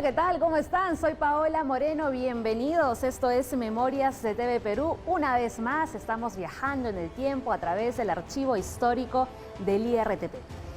¿qué tal? ¿Cómo están? Soy Paola Moreno, bienvenidos. Esto es Memorias de TV Perú. Una vez más estamos viajando en el tiempo a través del archivo histórico del IRTP.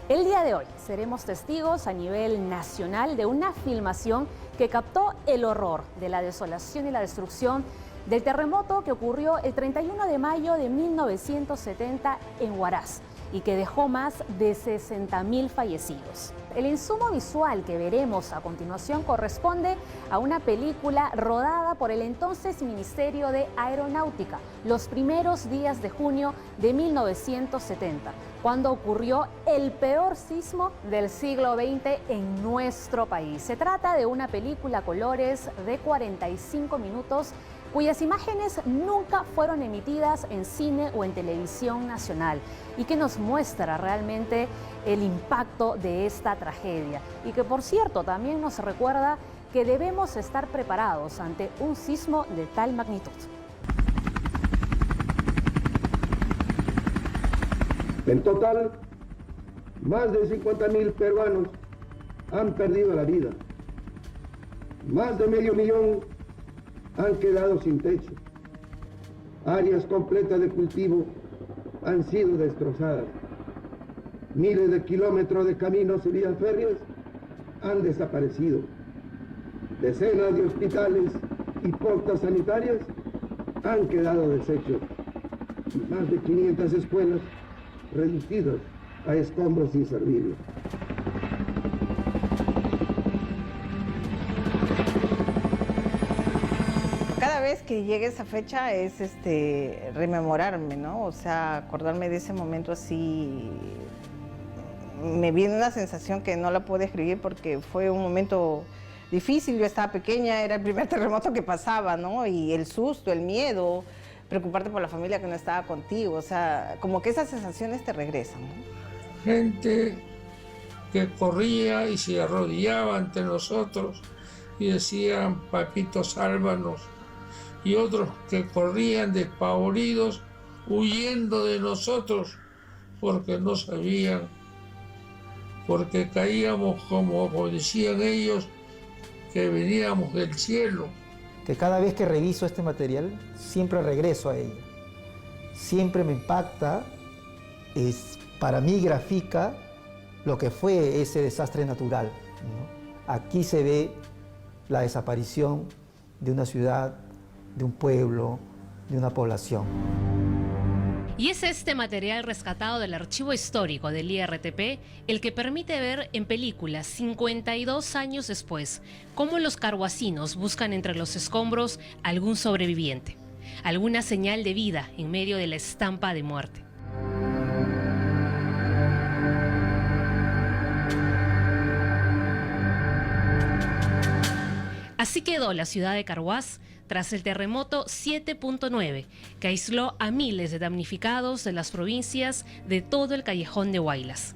El día de hoy seremos testigos a nivel nacional de una filmación que captó el horror de la desolación y la destrucción del terremoto que ocurrió el 31 de mayo de 1970 en Huaraz y que dejó más de 60.000 fallecidos. El insumo visual que veremos a continuación corresponde a una película rodada por el entonces Ministerio de Aeronáutica, los primeros días de junio de 1970, cuando ocurrió el peor sismo del siglo XX en nuestro país. Se trata de una película a colores de 45 minutos cuyas imágenes nunca fueron emitidas en cine o en televisión nacional y que nos muestra realmente el impacto de esta tragedia y que, por cierto, también nos recuerda que debemos estar preparados ante un sismo de tal magnitud. En total, más de 50.000 peruanos han perdido la vida. Más de medio millón han quedado sin techo. Áreas completas de cultivo han sido destrozadas. Miles de kilómetros de caminos y vías férreas han desaparecido. Decenas de hospitales y postas sanitarias han quedado deshechos. Y más de 500 escuelas reducidas a escombros inservibles. Cada vez que llegue esa fecha es rememorarme, ¿no? O sea, acordarme de ese momento así. Me viene una sensación que no la puedo describir porque fue un momento difícil. Yo estaba pequeña, era el primer terremoto que pasaba, ¿no? Y el susto, el miedo, preocuparte por la familia que no estaba contigo. O sea, como que esas sensaciones te regresan, ¿no? Gente que corría y se arrodillaba ante nosotros y decían: papito, sálvanos. Y otros que corrían despavoridos, huyendo de nosotros, porque no sabían, porque caíamos, como decían ellos, que veníamos del cielo. Que cada vez que reviso este material, siempre regreso a ello. Siempre me impacta, para mí grafica lo que fue ese desastre natural, ¿no? Aquí se ve la desaparición de una ciudad, de un pueblo, de una población. Y es este material rescatado del archivo histórico del IRTP el que permite ver en película 52 años después cómo los carhuacinos buscan entre los escombros algún sobreviviente, alguna señal de vida en medio de la estampa de muerte. Así quedó la ciudad de Carhuaz tras el terremoto 7.9, que aisló a miles de damnificados de las provincias de todo el callejón de Huaylas.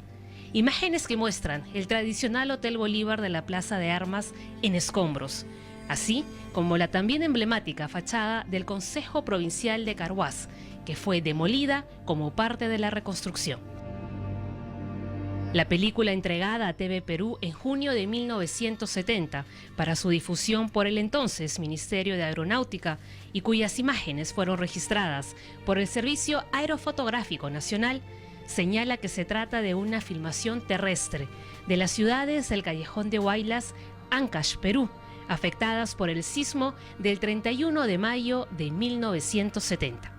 Imágenes que muestran el tradicional Hotel Bolívar de la Plaza de Armas en escombros, así como la también emblemática fachada del Consejo Provincial de Carhuaz, que fue demolida como parte de la reconstrucción. La película entregada a TV Perú en junio de 1970 para su difusión por el entonces Ministerio de Aeronáutica y cuyas imágenes fueron registradas por el Servicio Aerofotográfico Nacional, señala que se trata de una filmación terrestre de las ciudades del Callejón de Huaylas, Ancash, Perú, afectadas por el sismo del 31 de mayo de 1970.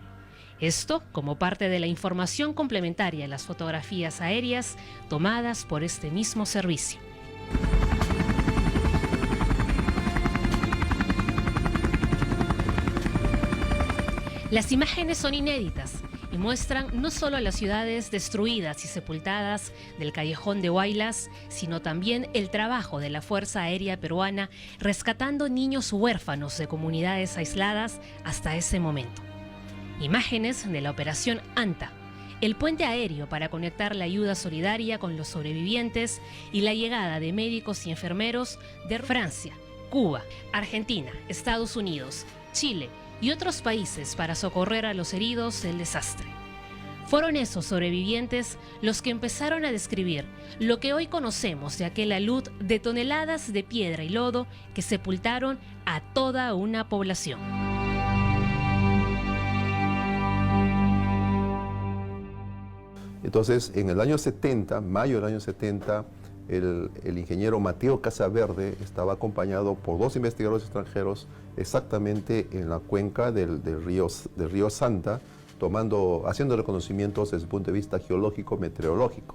Esto como parte de la información complementaria de las fotografías aéreas tomadas por este mismo servicio. Las imágenes son inéditas y muestran no solo las ciudades destruidas y sepultadas del Callejón de Huaylas, sino también el trabajo de la Fuerza Aérea Peruana rescatando niños huérfanos de comunidades aisladas hasta ese momento. Imágenes de la Operación Anta, el puente aéreo para conectar la ayuda solidaria con los sobrevivientes y la llegada de médicos y enfermeros de Francia, Cuba, Argentina, Estados Unidos, Chile y otros países para socorrer a los heridos del desastre. Fueron esos sobrevivientes los que empezaron a describir lo que hoy conocemos de aquel alud de toneladas de piedra y lodo que sepultaron a toda una población. Entonces, en el año 70, mayo del año 70, el ingeniero Mateo Casaverde estaba acompañado por 2 investigadores extranjeros exactamente en la cuenca del río Santa, haciendo reconocimientos desde el punto de vista geológico, meteorológico.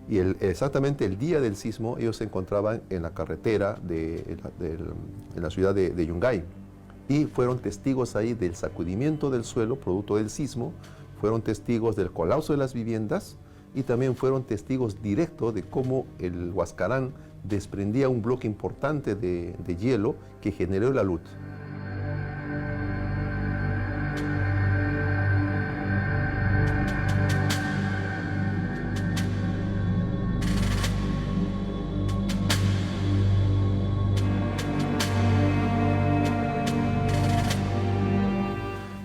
Y exactamente el día del sismo ellos se encontraban en la carretera en la ciudad de Yungay y fueron testigos ahí del sacudimiento del suelo producto del sismo, fueron testigos del colapso de las viviendas y también fueron testigos directos de cómo el Huascarán desprendía un bloque importante de hielo que generó el alud.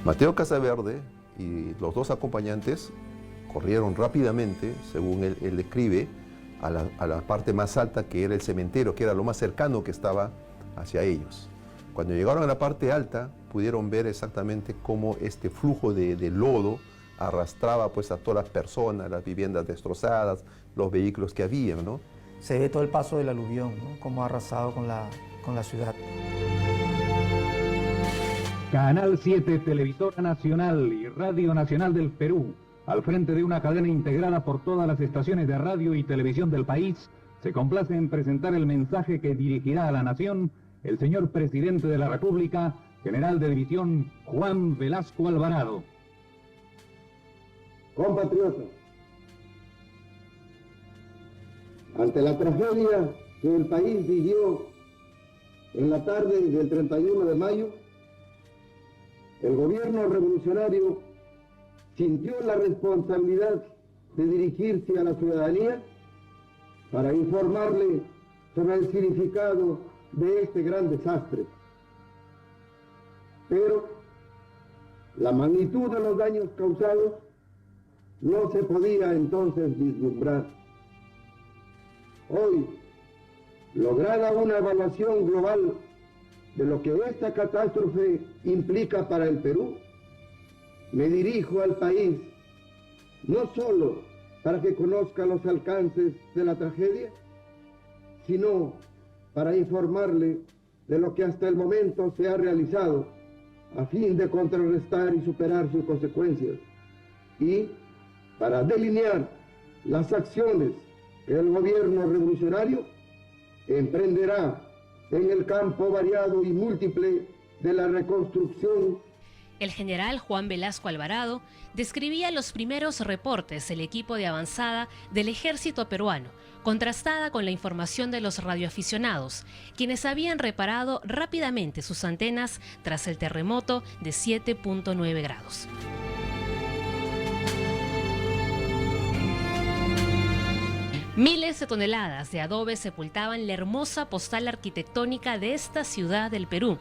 Mateo Casaverde y los 2 acompañantes corrieron rápidamente, según él describe, a la parte más alta, que era el cementerio, que era lo más cercano que estaba hacia ellos. Cuando llegaron a la parte alta, pudieron ver exactamente cómo este flujo de lodo arrastraba pues a todas las personas, las viviendas destrozadas, los vehículos que había, ¿no? Se ve todo el paso del aluvión, ¿no? Cómo ha arrasado con la ciudad. Canal 7, Televisora Nacional y Radio Nacional del Perú, al frente de una cadena integrada por todas las estaciones de radio y televisión del país, se complace en presentar el mensaje que dirigirá a la nación el señor Presidente de la República, General de División Juan Velasco Alvarado. Compatriotas, ante la tragedia que el país vivió en la tarde del 31 de mayo, el gobierno revolucionario sintió la responsabilidad de dirigirse a la ciudadanía para informarle sobre el significado de este gran desastre. Pero la magnitud de los daños causados no se podía entonces vislumbrar. Hoy, lograda una evaluación global de lo que esta catástrofe implica para el Perú, me dirijo al país no solo para que conozca los alcances de la tragedia, sino para informarle de lo que hasta el momento se ha realizado a fin de contrarrestar y superar sus consecuencias, y para delinear las acciones que el gobierno revolucionario emprenderá en el campo variado y múltiple de la reconstrucción. El general Juan Velasco Alvarado describía los primeros reportes del equipo de avanzada del ejército peruano, contrastada con la información de los radioaficionados, quienes habían reparado rápidamente sus antenas tras el terremoto de 7.9 grados. Miles de toneladas de adobe sepultaban la hermosa postal arquitectónica de esta ciudad del Perú.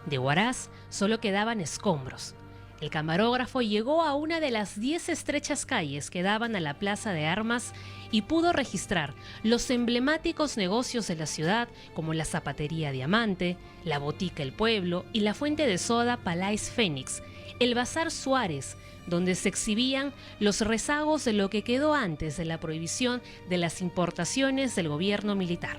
De Huaraz solo quedaban escombros. El camarógrafo llegó a una de las 10 estrechas calles que daban a la Plaza de Armas y pudo registrar los emblemáticos negocios de la ciudad, como la Zapatería Diamante, la Botica El Pueblo y la fuente de soda Palais Fénix, el Bazar Suárez, donde se exhibían los rezagos de lo que quedó antes de la prohibición de las importaciones del gobierno militar.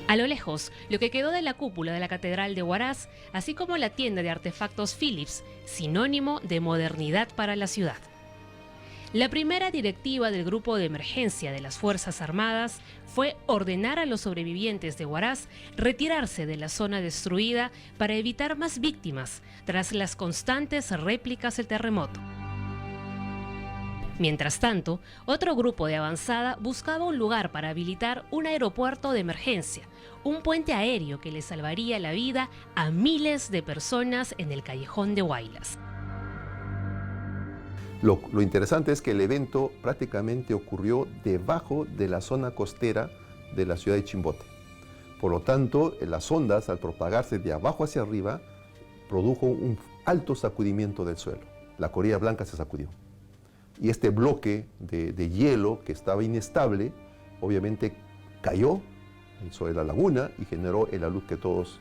A lo lejos, lo que quedó de la cúpula de la Catedral de Huaraz, así como la tienda de artefactos Philips, sinónimo de modernidad para la ciudad. La primera directiva del Grupo de Emergencia de las Fuerzas Armadas fue ordenar a los sobrevivientes de Huaraz retirarse de la zona destruida para evitar más víctimas tras las constantes réplicas del terremoto. Mientras tanto, otro grupo de avanzada buscaba un lugar para habilitar un aeropuerto de emergencia, un puente aéreo que le salvaría la vida a miles de personas en el callejón de Huaylas. Lo interesante es que el evento prácticamente ocurrió debajo de la zona costera de la ciudad de Chimbote. Por lo tanto, las ondas, al propagarse de abajo hacia arriba, produjo un alto sacudimiento del suelo. La Corilla Blanca se sacudió. Y este bloque de hielo que estaba inestable, obviamente cayó sobre la laguna y generó el alud que todos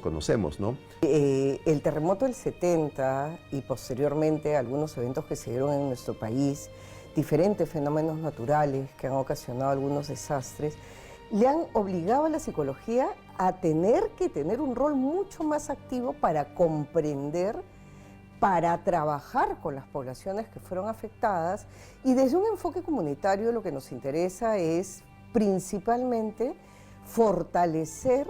conocemos, ¿no? El terremoto del 70 y posteriormente algunos eventos que se dieron en nuestro país, diferentes fenómenos naturales que han ocasionado algunos desastres, le han obligado a la psicología a tener que tener un rol mucho más activo para comprender, para trabajar con las poblaciones que fueron afectadas, y desde un enfoque comunitario lo que nos interesa es principalmente fortalecer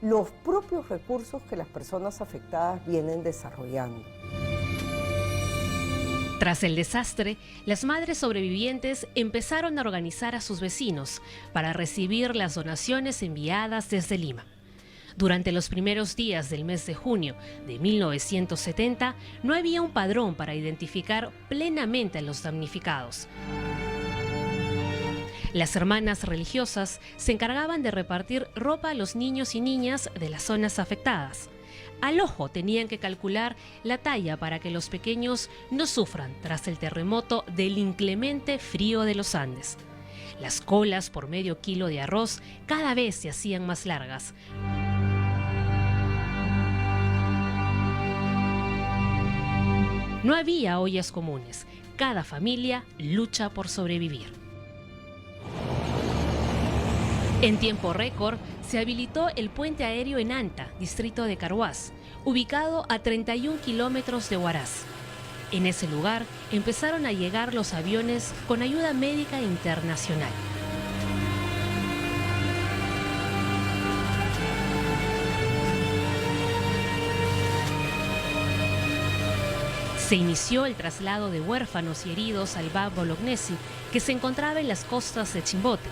los propios recursos que las personas afectadas vienen desarrollando. Tras el desastre, las madres sobrevivientes empezaron a organizar a sus vecinos para recibir las donaciones enviadas desde Lima. Durante los primeros días del mes de junio de 1970, no había un padrón para identificar plenamente a los damnificados. Las hermanas religiosas se encargaban de repartir ropa a los niños y niñas de las zonas afectadas. Al ojo tenían que calcular la talla para que los pequeños no sufran tras el terremoto del inclemente frío de los Andes. Las colas por medio kilo de arroz cada vez se hacían más largas. No había ollas comunes. Cada familia lucha por sobrevivir. En tiempo récord, se habilitó el puente aéreo en Anta, distrito de Carhuaz, ubicado a 31 kilómetros de Huaraz. En ese lugar empezaron a llegar los aviones con ayuda médica internacional. Se inició el traslado de huérfanos y heridos al Bab Bolognesi, que se encontraba en las costas de Chimbote.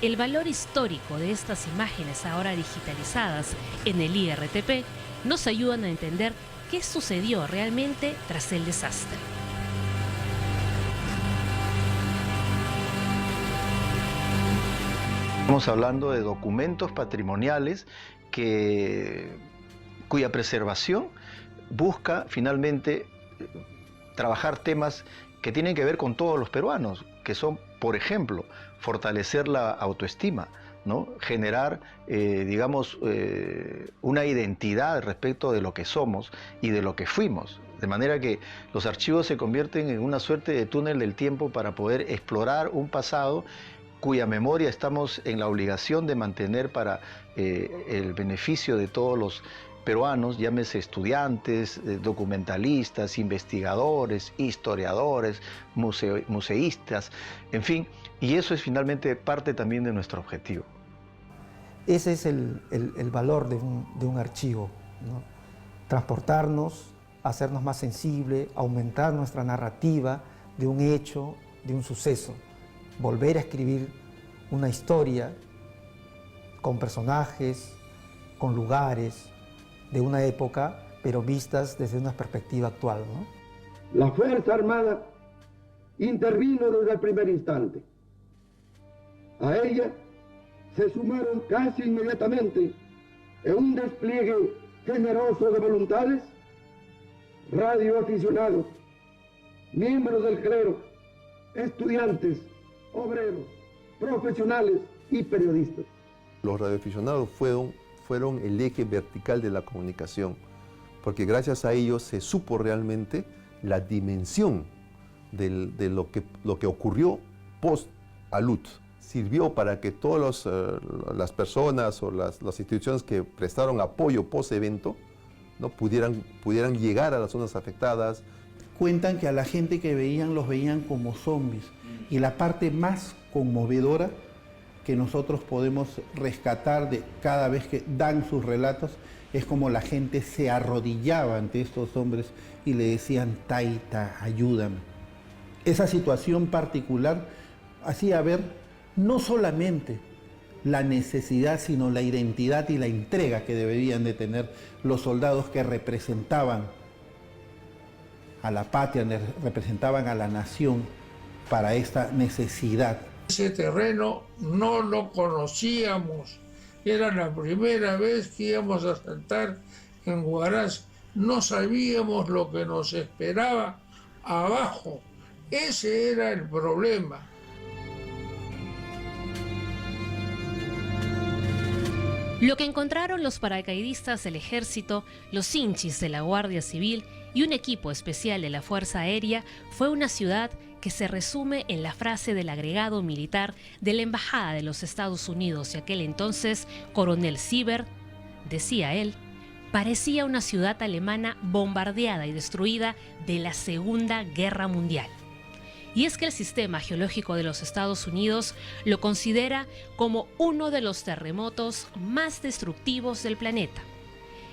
El valor histórico de estas imágenes ahora digitalizadas en el IRTP nos ayudan a entender qué sucedió realmente tras el desastre. Estamos hablando de documentos patrimoniales cuya preservación busca finalmente trabajar temas que tienen que ver con todos los peruanos, que son, por ejemplo, fortalecer la autoestima, ¿no? Generar, una identidad respecto de lo que somos y de lo que fuimos. De manera que los archivos se convierten en una suerte de túnel del tiempo para poder explorar un pasado cuya memoria estamos en la obligación de mantener para el beneficio de todos los peruanos, llámese estudiantes, documentalistas, investigadores, historiadores, museístas, en fin, y eso es finalmente parte también de nuestro objetivo. Ese es el valor de un archivo, ¿no? Transportarnos, hacernos más sensibles, aumentar nuestra narrativa de un hecho, de un suceso, volver a escribir una historia con personajes, con lugares, de una época, pero vistas desde una perspectiva actual, ¿no? La Fuerza Armada intervino desde el primer instante. A ella se sumaron casi inmediatamente en un despliegue generoso de voluntades, radioaficionados, miembros del clero, estudiantes, obreros, profesionales y periodistas. Los radioaficionados fueron el eje vertical de la comunicación, porque gracias a ellos se supo realmente la dimensión de lo que ocurrió post-alud. Sirvió para que todas las personas o las instituciones que prestaron apoyo post-evento, ¿no? pudieran llegar a las zonas afectadas. Cuentan que a la gente que los veían como zombies, y la parte más conmovedora que nosotros podemos rescatar de cada vez que dan sus relatos es como la gente se arrodillaba ante estos hombres y le decían: Taita, ayúdame. Esa situación particular hacía ver no solamente la necesidad, sino la identidad y la entrega que deberían de tener los soldados que representaban a la patria, representaban a la nación para esta necesidad. Ese terreno no lo conocíamos, era la primera vez que íbamos a saltar en Huaraz, no sabíamos lo que nos esperaba abajo, ese era el problema. Lo que encontraron los paracaidistas del ejército, los hinchis de la Guardia Civil y un equipo especial de la Fuerza Aérea fue una ciudad que se resume en la frase del agregado militar de la Embajada de los Estados Unidos de aquel entonces, Coronel Sieber. Decía él, parecía una ciudad alemana bombardeada y destruida de la Segunda Guerra Mundial. Y es que el Sistema Geológico de los Estados Unidos lo considera como uno de los terremotos más destructivos del planeta.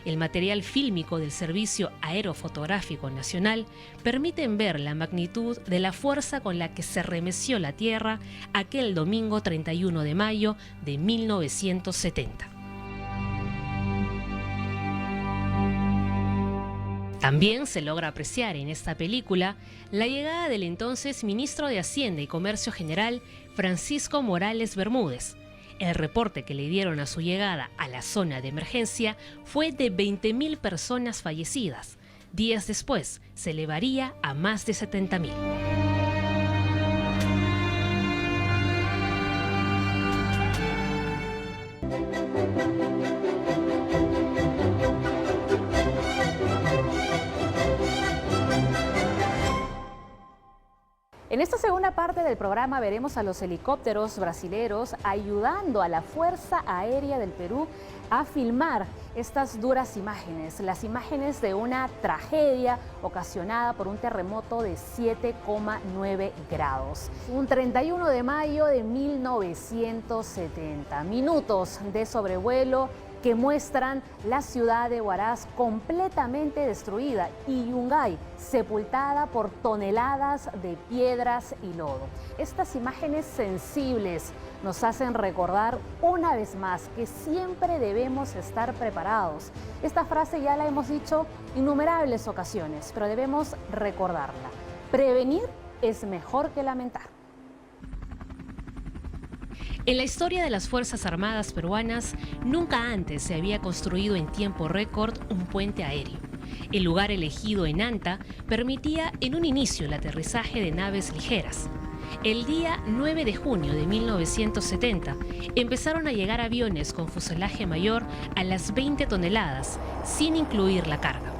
El material fílmico del Servicio Aerofotográfico Nacional permite ver la magnitud de la fuerza con la que se remeció la Tierra aquel domingo 31 de mayo de 1970. También se logra apreciar en esta película la llegada del entonces ministro de Hacienda y Comercio General, Francisco Morales Bermúdez. El reporte que le dieron a su llegada a la zona de emergencia fue de 20.000 personas fallecidas. Días después se elevaría a más de 70.000. En esta segunda parte del programa veremos a los helicópteros brasileros ayudando a la Fuerza Aérea del Perú a filmar estas duras imágenes, las imágenes de una tragedia ocasionada por un terremoto de 7,9 grados. Un 31 de mayo de 1970, minutos de sobrevuelo que muestran la ciudad de Huaraz completamente destruida y Yungay sepultada por toneladas de piedras y lodo. Estas imágenes sensibles nos hacen recordar una vez más que siempre debemos estar preparados. Esta frase ya la hemos dicho innumerables ocasiones, pero debemos recordarla. Prevenir es mejor que lamentar. En la historia de las Fuerzas Armadas peruanas, nunca antes se había construido en tiempo récord un puente aéreo. El lugar elegido en Anta permitía en un inicio el aterrizaje de naves ligeras. El día 9 de junio de 1970 empezaron a llegar aviones con fuselaje mayor a las 20 toneladas, sin incluir la carga.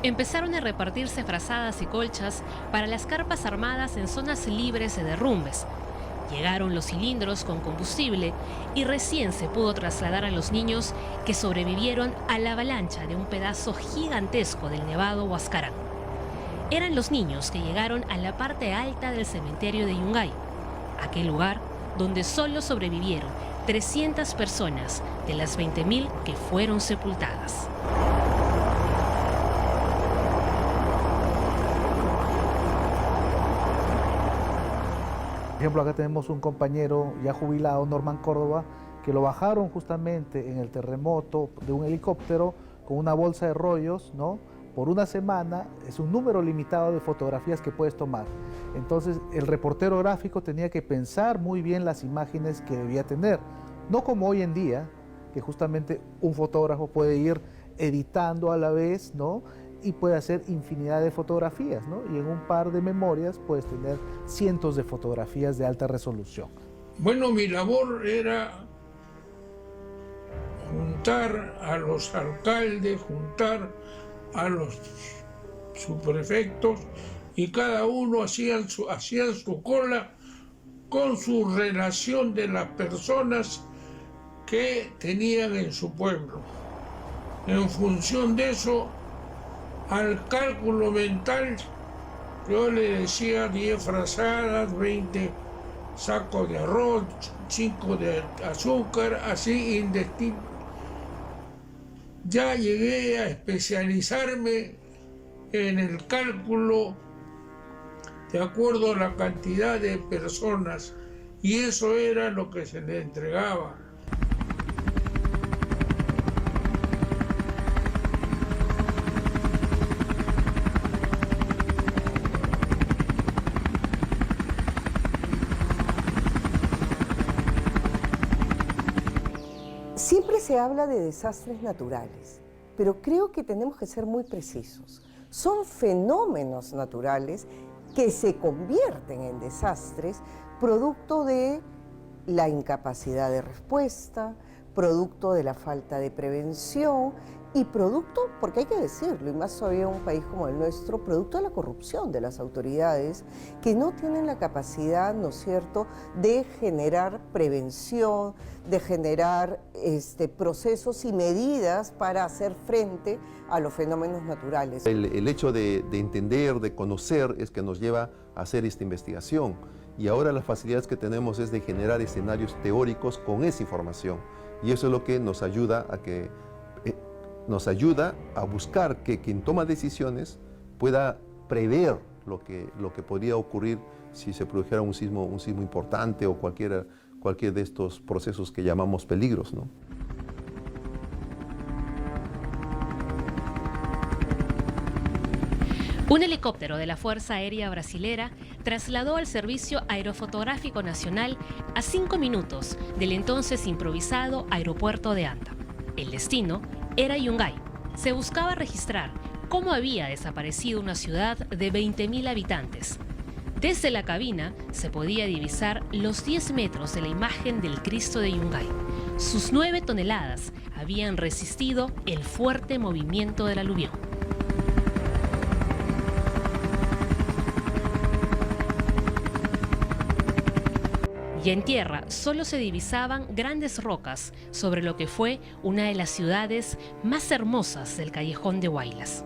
Empezaron a repartirse frazadas y colchas para las carpas armadas en zonas libres de derrumbes. Llegaron los cilindros con combustible y recién se pudo trasladar a los niños que sobrevivieron a la avalancha de un pedazo gigantesco del Nevado Huascarán. Eran los niños que llegaron a la parte alta del cementerio de Yungay, aquel lugar donde solo sobrevivieron 300 personas de las 20.000 que fueron sepultadas. Por ejemplo, acá tenemos un compañero ya jubilado, Norman Córdoba, que lo bajaron justamente en el terremoto de un helicóptero con una bolsa de rollos, ¿no? Por una semana, es un número limitado de fotografías que puedes tomar. Entonces, el reportero gráfico tenía que pensar muy bien las imágenes que debía tener. No como hoy en día, que justamente un fotógrafo puede ir editando a la vez, ¿no? Y puede hacer infinidad de fotografías, ¿no? Y en un par de memorias puedes tener cientos de fotografías de alta resolución. Bueno, mi labor era juntar a los alcaldes, juntar a los subprefectos y cada uno hacían su cola con su relación de las personas que tenían en su pueblo. En función de eso, al cálculo mental, yo le decía 10 frazadas, 20 sacos de arroz, 5 de azúcar, así indistinto. Ya llegué a especializarme en el cálculo de acuerdo a la cantidad de personas y eso era lo que se le entregaba. se habla de desastres naturales, pero creo que tenemos que ser muy precisos. Son fenómenos naturales que se convierten en desastres producto de la incapacidad de respuesta, producto de la falta de prevención y producto, porque hay que decirlo, y más todavía en un país como el nuestro, producto de la corrupción de las autoridades que no tienen la capacidad, ¿no es cierto?, de generar prevención, de generar procesos y medidas para hacer frente a los fenómenos naturales. El hecho de entender, de conocer, es que nos lleva a hacer esta investigación. Y ahora las facilidades que tenemos es de generar escenarios teóricos con esa información. Y eso es lo que nos ayuda a buscar que quien toma decisiones pueda prever lo que podría ocurrir si se produjera un sismo importante o cualquier de estos procesos que llamamos peligros, ¿no? Un helicóptero de la Fuerza Aérea Brasilera trasladó al Servicio Aerofotográfico Nacional a 5 minutos del entonces improvisado aeropuerto de Anta. El destino era Yungay. Se buscaba registrar cómo había desaparecido una ciudad de 20.000 habitantes. Desde la cabina se podía divisar los 10 metros de la imagen del Cristo de Yungay. Sus 9 toneladas habían resistido el fuerte movimiento del aluvión. Y en tierra solo se divisaban grandes rocas sobre lo que fue una de las ciudades más hermosas del callejón de Huaylas.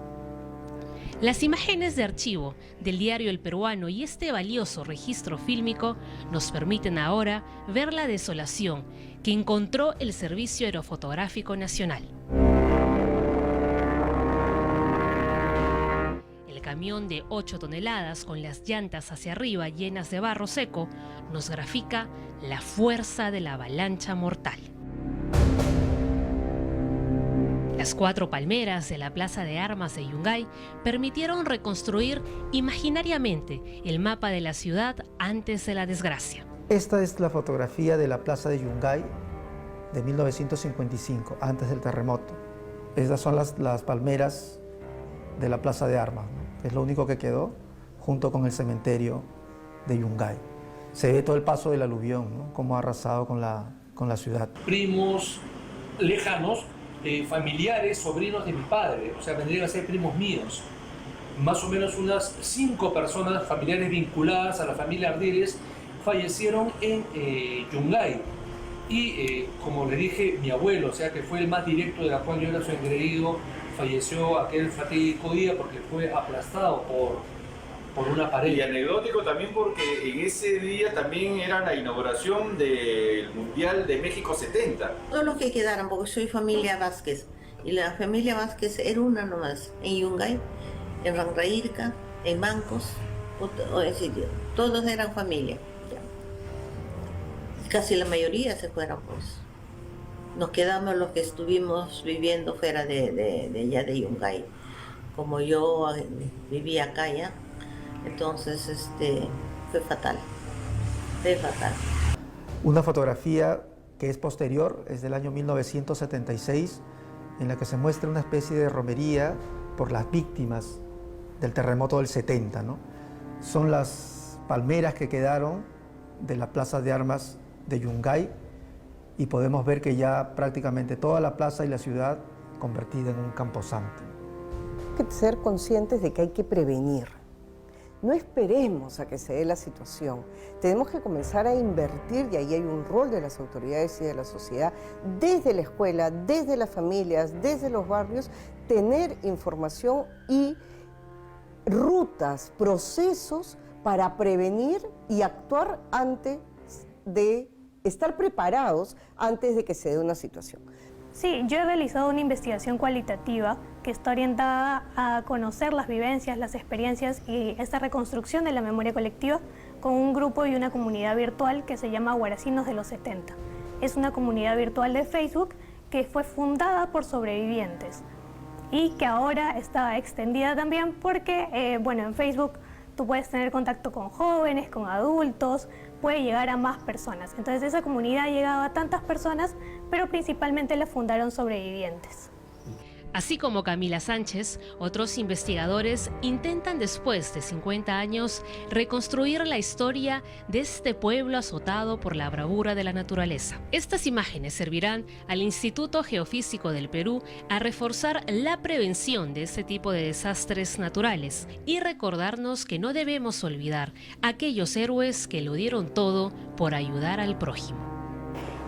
Las imágenes de archivo del diario El Peruano y este valioso registro fílmico nos permiten ahora ver la desolación que encontró el Servicio Aerofotográfico Nacional. El camión de 8 toneladas con las llantas hacia arriba llenas de barro seco nos grafica la fuerza de la avalancha mortal. Las 4 palmeras de la Plaza de Armas de Yungay permitieron reconstruir imaginariamente el mapa de la ciudad antes de la desgracia. Esta es la fotografía de la Plaza de Yungay de 1955, antes del terremoto. Estas son las palmeras de la Plaza de Armas, ¿no? Es lo único que quedó, junto con el cementerio de Yungay. Se ve todo el paso del aluvión, ¿no? Cómo ha arrasado con la ciudad. Primos lejanos, familiares, sobrinos de mi padre, o sea, vendrían a ser primos míos. Más o menos unas 5 personas familiares vinculadas a la familia Ardiles fallecieron en Yungay. Y como le dije, mi abuelo, o sea, que fue el más directo de la cual yo era su engreído, falleció aquel fatídico día porque fue aplastado por una pared. Y anecdótico también porque en ese día también era la inauguración del Mundial de México 70. Todos los que quedaron, porque soy familia Vázquez, y la familia Vázquez era una nomás, en Yungay, en Ranraírca, en Mancos, todos eran familia. Casi la mayoría se fueron, pues. Nos quedamos los que estuvimos viviendo fuera de allá de Yungay. Como yo vivía acá ya, entonces fue fatal. Fue fatal. Una fotografía que es posterior, es del año 1976, en la que se muestra una especie de romería por las víctimas del terremoto del 70, ¿no? Son las palmeras que quedaron de la Plaza de Armas de Yungay, y podemos ver que ya prácticamente toda la plaza y la ciudad convertida en un camposanto. Hay que ser conscientes de que hay que prevenir. No esperemos a que se dé la situación. Tenemos que comenzar a invertir, y ahí hay un rol de las autoridades y de la sociedad, desde la escuela, desde las familias, desde los barrios, tener información y rutas, procesos para prevenir y actuar antes de estar preparados antes de que se dé una situación. Sí, yo he realizado una investigación cualitativa que está orientada a conocer las vivencias, las experiencias y esta reconstrucción de la memoria colectiva con un grupo y una comunidad virtual que se llama Guaracinos de los 70. Es una comunidad virtual de Facebook que fue fundada por sobrevivientes y que ahora está extendida también porque, en Facebook tú puedes tener contacto con jóvenes, con adultos, puede llegar a más personas. Entonces esa comunidad ha llegado a tantas personas, pero principalmente la fundaron sobrevivientes. Así como Camila Sánchez, otros investigadores intentan después de 50 años reconstruir la historia de este pueblo azotado por la bravura de la naturaleza. Estas imágenes servirán al Instituto Geofísico del Perú a reforzar la prevención de este tipo de desastres naturales y recordarnos que no debemos olvidar a aquellos héroes que lo dieron todo por ayudar al prójimo.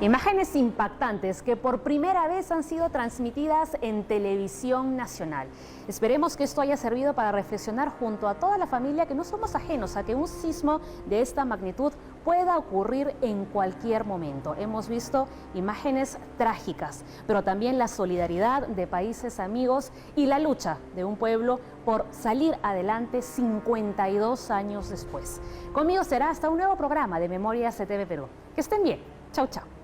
Imágenes impactantes que por primera vez han sido transmitidas en televisión nacional. Esperemos que esto haya servido para reflexionar junto a toda la familia que no somos ajenos a que un sismo de esta magnitud pueda ocurrir en cualquier momento. Hemos visto imágenes trágicas, pero también la solidaridad de países amigos y la lucha de un pueblo por salir adelante 52 años después. Conmigo será hasta un nuevo programa de Memorias de TV Perú. Que estén bien. Chau, chau.